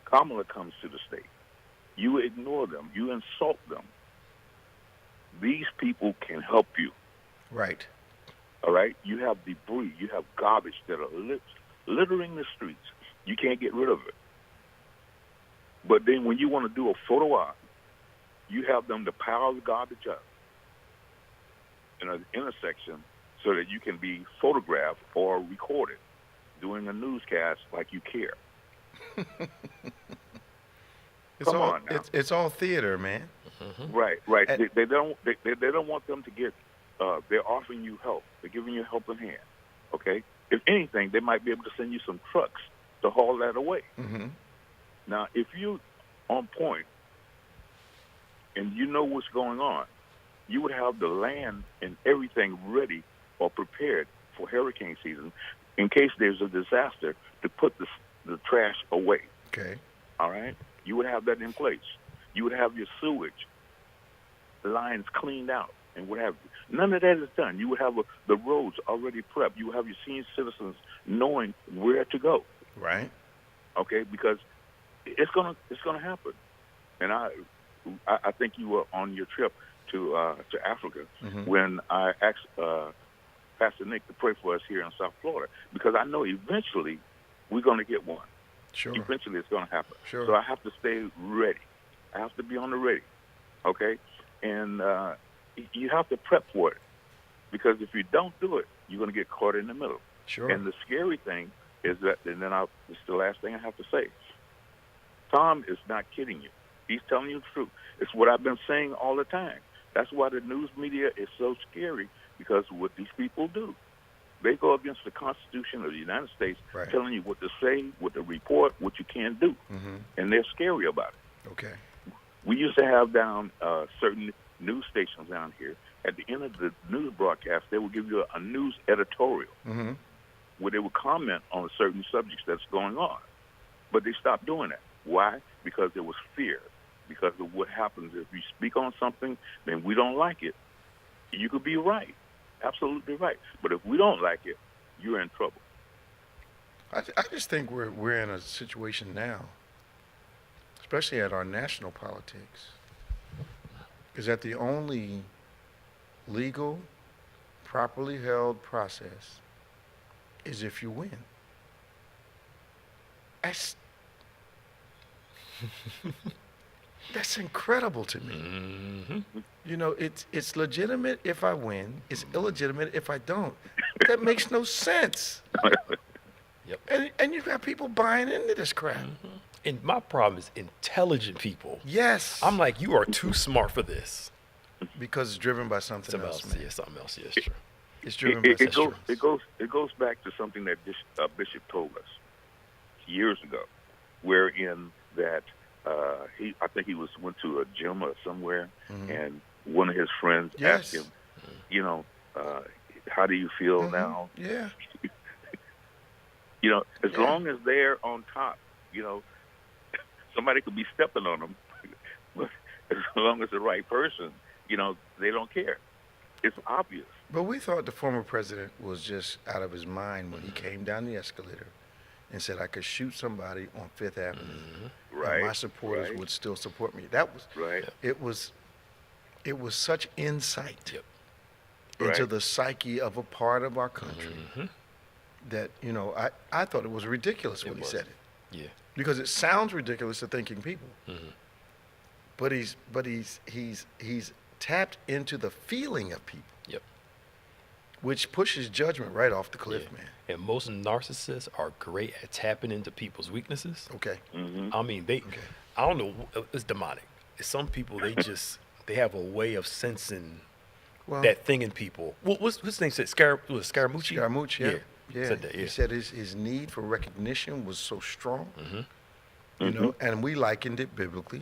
Kamala comes to the state. You ignore them. You insult them. These people can help you. Right. All right? You have debris. You have garbage that are littering the streets. You can't get rid of it. But then when you want to do a photo op, you have them to pile the garbage up in an intersection so that you can be photographed or recorded doing a newscast like you care. Come on now. It's all theater, man. Right. They don't want them to get. They're offering you help. They're giving you a helping hand. Okay. If anything, they might be able to send you some trucks to haul that away. Now, if you on point and you know what's going on, you would have the land and everything ready or prepared for hurricane season in case there's a disaster to put the trash away. Okay. All right? You would have that in place. You would have your sewage lines cleaned out and what have you. None of that is done. You would have the roads already prepped. You would have your senior citizens knowing where to go. Right. Okay? Because it's gonna happen. And I think you were on your trip to Africa when I asked Pastor Nick to pray for us here in South Florida, because I know eventually we're going to get one. Sure. Eventually it's going to happen. Sure. So I have to stay ready. I have to be on the ready. Okay? And you have to prep for it, because if you don't do it, you're going to get caught in the middle. Sure. And the scary thing is that, and then it's the last thing I have to say. Tom is not kidding you. He's telling you the truth. It's what I've been saying all the time. That's why the news media is so scary, because what these people do, they go against the Constitution of the United States, right, telling you what to say, what to report, what you can't do. And they're scary about it. Okay. We used to have down certain news stations down here. At the end of the news broadcast, they would give you a news editorial where they would comment on certain subjects that's going on. But they stopped doing that. Why? Because there was fear. Because of what happens if you speak on something, then we don't like it. You could be right, absolutely right. But if we don't like it, you're in trouble. I just think we're in a situation now, especially at our national politics, is that the only legal, properly held process is if you win. That's incredible to me. You know, it's legitimate if I win. It's illegitimate if I don't. That makes no sense. Yep. And you've got people buying into this crap. And my problem is intelligent people. Yes. I'm like, you are too smart for this. Because it's driven by something else, man. Yeah, something else. Yeah, it's true. It's driven by something else. It goes back to something that Bishop told us years ago, wherein that I think he went to a gym or somewhere, and one of his friends asked him, you know, how do you feel now? Yeah. You know, as long as they're on top, you know, somebody could be stepping on them, but as long as the right person, you know, they don't care. It's obvious. But we thought the former president was just out of his mind when he came down the escalator and said, I could shoot somebody on Fifth Avenue. Right. And my supporters would still support me. That was right. It was such insight Right. into the psyche of a part of our country that, you know, I thought it was ridiculous when he said it. Yeah. Because it sounds ridiculous to thinking people. But he's tapped into the feeling of people. Yep. Which pushes judgment right off the cliff, man. And most narcissists are great at tapping into people's weaknesses. Okay. I mean, I don't know, it's demonic. Some people, they have a way of sensing that thing in people. What's his name? Scaramucci? Scaramucci, yeah. Yeah, said that, he yeah. said his need for recognition was so strong, Mm-hmm. you know, and we likened it biblically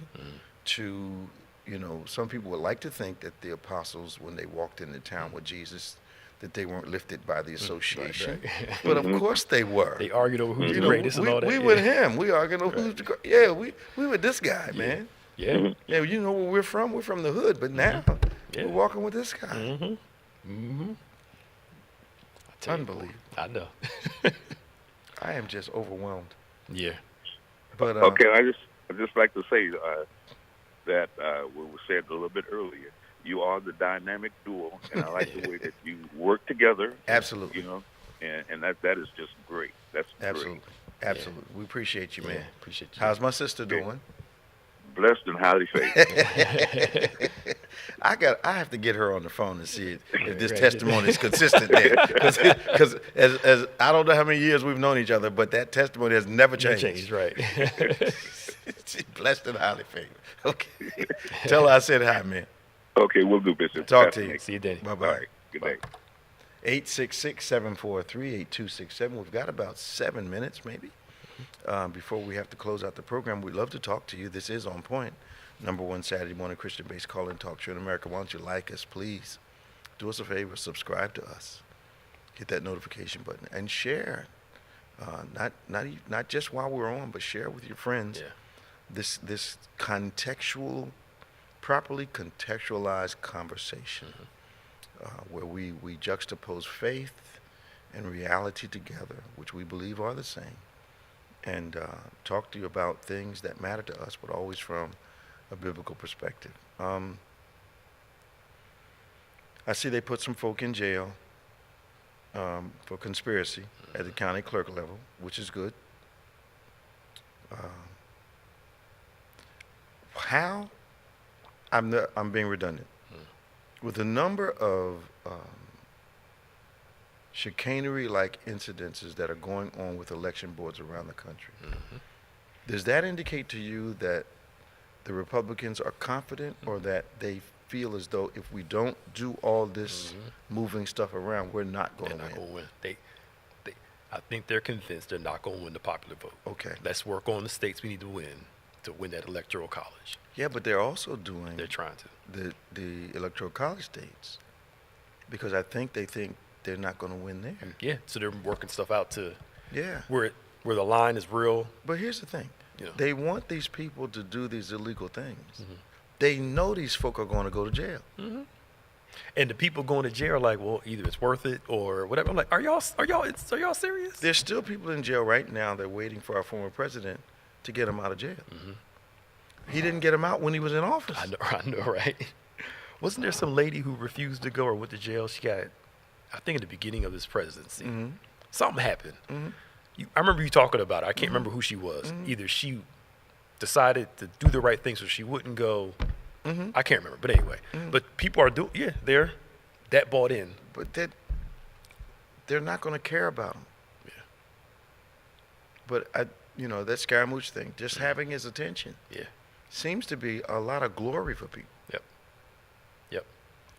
to, you know, some people would like to think that the apostles, when they walked into town with Jesus, that they weren't lifted by the association. Right. But of course they were. They argued over who's You the know, greatest and all that. we yeah. with him. We arguing over who's the greatest. Yeah, we with this guy, man. Yeah. Yeah, you know where we're from? We're from the hood, but now Yeah. we're walking with this guy. Mm-hmm. Mm-hmm. Unbelievable. I know. I am just overwhelmed. Yeah. But Okay, I just like to say that what was said a little bit earlier. You are the dynamic duo, and I like the way that you work together. Absolutely. You know, and that is just great. That's absolutely, great. absolutely. We appreciate you, man. Yeah, appreciate you. How's my sister doing? Blessed and highly favored. I have to get her on the phone and see if this Right. testimony is consistent there, because as I don't know how many years we've known each other, but that testimony has never changed. Right. She's blessed and highly favored. Okay, tell her I said hi, man. Okay, we'll do, Bishop. Talk to you. See you, Danny. Bye All bye. right. Good day. 866-743-8267. We've got about 7 minutes, maybe, before we have to close out the program. We'd love to talk to you. This is On Point, #1 Saturday morning Christian-based call-in talk show in America. Why don't you like us, please? Do us a favor, subscribe to us, hit that notification button, and share. Not just while we're on, but share with your friends. Yeah. This properly contextualized conversation. Where we juxtapose faith and reality together, which we believe are the same, and talk to you about things that matter to us, but always from a biblical perspective. I see they put some folk in jail for conspiracy at the county clerk level, which is good. How? I'm being redundant. With the number of chicanery-like incidences that are going on with election boards around the country, does that indicate to you that the Republicans are confident, or that they feel as though if we don't do all this moving stuff around, we're not going They're to not win? going to win. I think they're convinced they're not going to win the popular vote. Okay. Let's work on the states we need to win that electoral college. Yeah, but they're also doing They're trying to. the electoral college states, because I think they think they're not going to win there. Yeah. So they're working stuff out to Yeah. where the line is real. But here's the thing. You know. They want these people to do these illegal things. They know these folk are going to go to jail. And the people going to jail are like, well, either it's worth it or whatever. I'm like, are y'all serious? There's still people in jail right now that are waiting for our former president to get him out of jail. He didn't get him out when he was in office. I know, right? Wasn't there some lady who refused to go or went to jail? She got, I think, in the beginning of his presidency. Something happened. I remember you talking about it. I can't remember who she was. Either she decided to do the right thing so she wouldn't go. I can't remember. But anyway, but people are they're that bought in. But they're not going to care about him. Yeah. But that Scaramouche thing, just having his attention, Yeah. seems to be a lot of glory for people. Yep.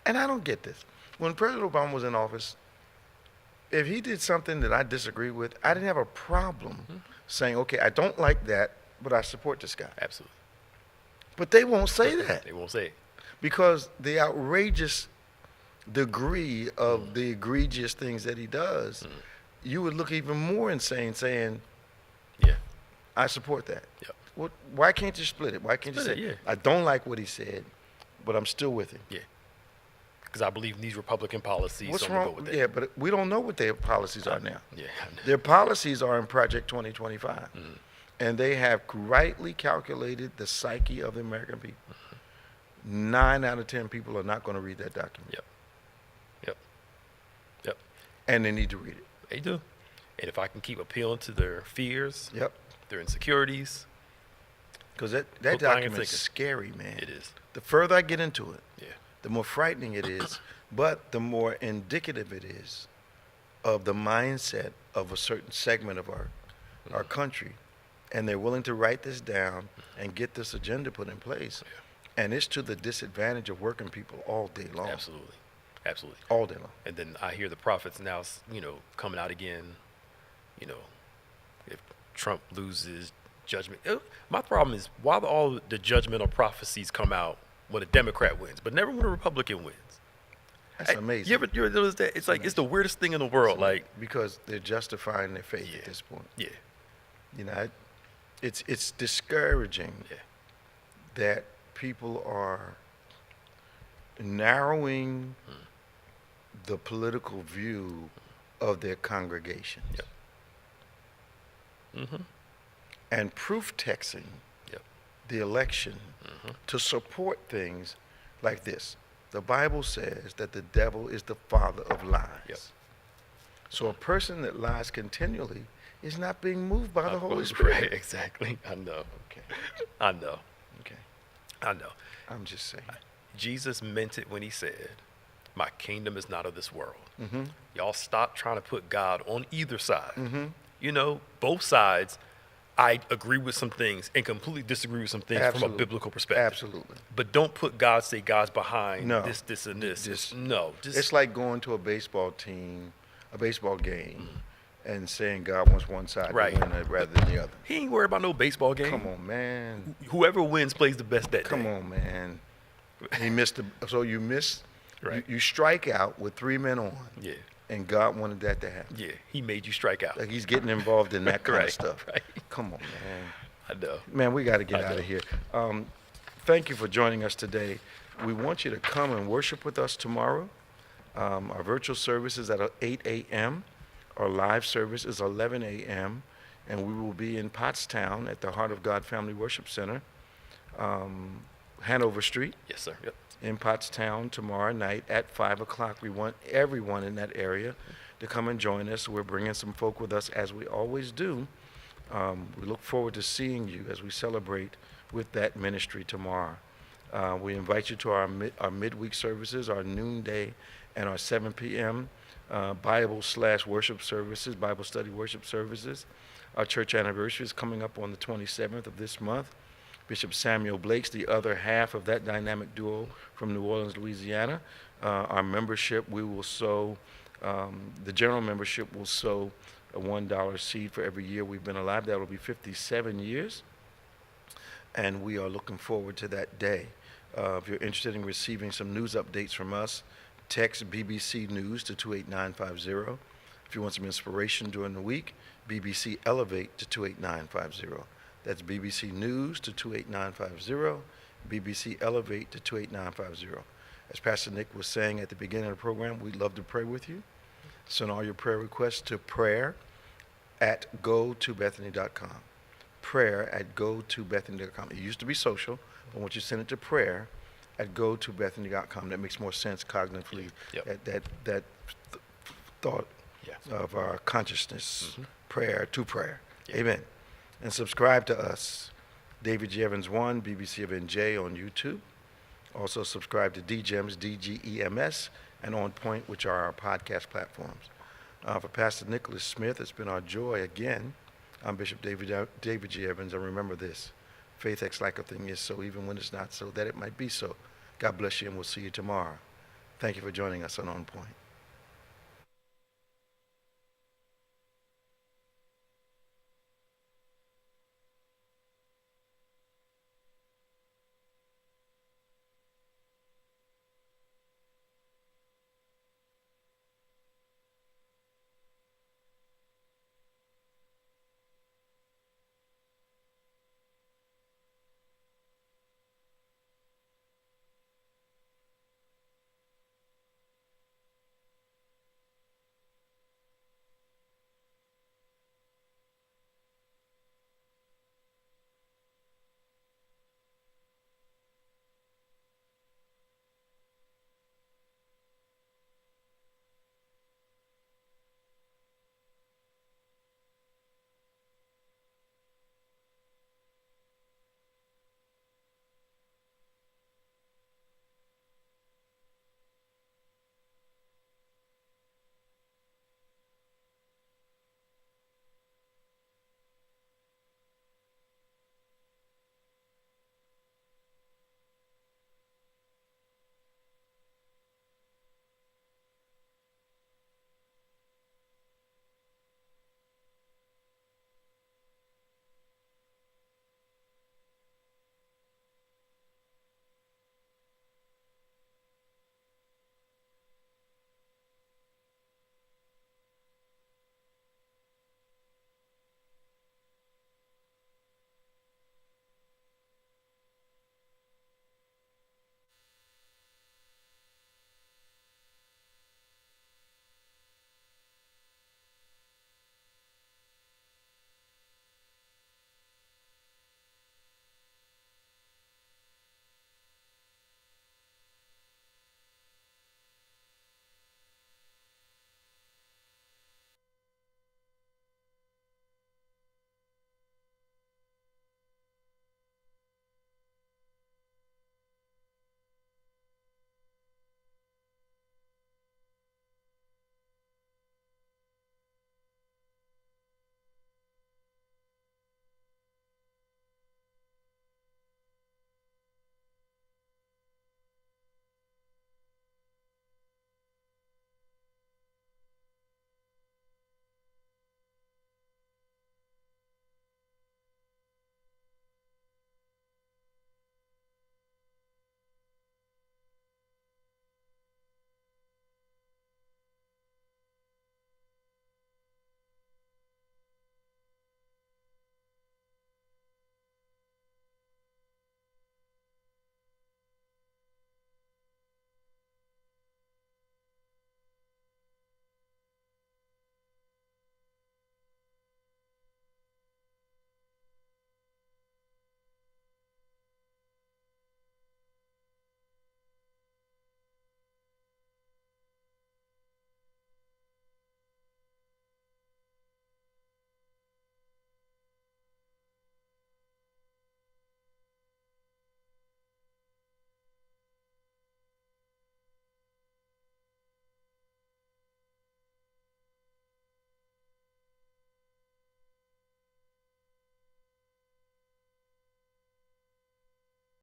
And I don't get this. When President Obama was in office, if he did something that I disagree with, I didn't have a problem saying, okay, I don't like that, but I support this guy. Absolutely. But they won't say that, They won't say it. because the outrageous degree of the egregious things that he does, you would look even more insane saying, Yeah. I support that. Yep. Why can't you split it? Why can't you Split say, it, yeah. I don't like what he said, but I'm still with him? Yeah. Because I believe in these Republican policies. What's so I'm gonna wrong? Go with that. Yeah, but we don't know what their policies are now. Yeah. Their policies are in Project 2025. And they have rightly calculated the psyche of the American people. 9 out of 10 people are not going to read that document. Yep. And they need to read it. They do. And if I can keep appealing to their fears, Yep. their insecurities, Because that Hook, line, and document is sinker. scary, man. it is. The further I get into it, Yeah. the more frightening it is, but the more indicative it is of the mindset of a certain segment of our country. And they're willing to write this down and get this agenda put in place. And it's to the disadvantage of working people all day long. Absolutely. Absolutely. all day long. And then I hear the prophets now, coming out again. If Trump loses judgment, my problem is why all the judgmental prophecies come out when a Democrat wins, but never when a Republican wins. That's amazing. You ever notice that? It's like it's the weirdest thing in the world. Like because they're justifying their faith at this point. Yeah. It's discouraging Yeah. that people are narrowing the political view of their congregations. Yep. Mm-hmm. And proof texting Yep. the election Mm-hmm. to support things like this. The Bible says that the devil is the father of lies. Yep. So a person that lies continually is not being moved by the Holy Spirit. Right, exactly. I know. Okay. I know. Okay. I know. I'm just saying. Jesus meant it when he said, "My kingdom is not of this world." Mm-hmm. Y'all stop trying to put God on either side. Mm-hmm. Both sides, I agree with some things and completely disagree with some things from a Absolutely. biblical perspective. Absolutely. But don't put God's behind No. this, and this. Just- Just It's like going to a baseball game, and saying God wants one side Right. to win rather than the other. he ain't worried about no baseball game. Come on, man. Whoever wins plays the best that Come day. on, man. He missed so you missed. Right. You strike out with 3 men on, Yeah. and God wanted that to happen. Yeah. He made you strike out. Like he's getting involved in that kind Right, of stuff. right. Come on, man. I know. Man, we got to get I out know. of here. Thank you for joining us today. We want you to come and worship with us tomorrow. Our virtual service is at 8 a.m. Our live service is 11 a.m. And we will be in Pottstown at the Heart of God Family Worship Center, Hanover Street Yes, sir. Yep. in Pottstown tomorrow night at 5 o'clock. We want everyone in that area to come and join us. We're bringing some folk with us as we always do. We look forward to seeing you as we celebrate with that ministry tomorrow. We invite you to our midweek services, our noonday and our 7 p.m. Bible/worship services, Bible study worship services. Our church anniversary is coming up on the 27th of this month. Bishop Samuel Blake's the other half of that dynamic duo from New Orleans, Louisiana. Our membership, we will sow, the general membership will sow a $1 seed for every year we've been alive. That will be 57 years. And we are looking forward to that day. If you're interested in receiving some news updates from us, text BBC News to 28950. If you want some inspiration during the week, BBC Elevate to 28950. That's BBC News to 28950, BBC Elevate to 28950. As Pastor Nick was saying at the beginning of the program, we'd love to pray with you. Send all your prayer requests to prayer@gotobethany.com. Prayer@gotobethany.com. It used to be social, but once you send it to prayer@gotobethany.com, that makes more sense cognitively. Yep. That thought Yeah. of our consciousness, prayer to prayer. Yeah. Amen. And subscribe to us, David G. Evans 1, BBC of NJ on YouTube. Also subscribe to DGEMS, DGEMS, and On Point, which are our podcast platforms. For Pastor Nicholas Smith, it's been our joy again. I'm Bishop David G. Evans, and remember this, faith acts like a thing is so, even when it's not so, that it might be so. God bless you, and we'll see you tomorrow. Thank you for joining us on Point.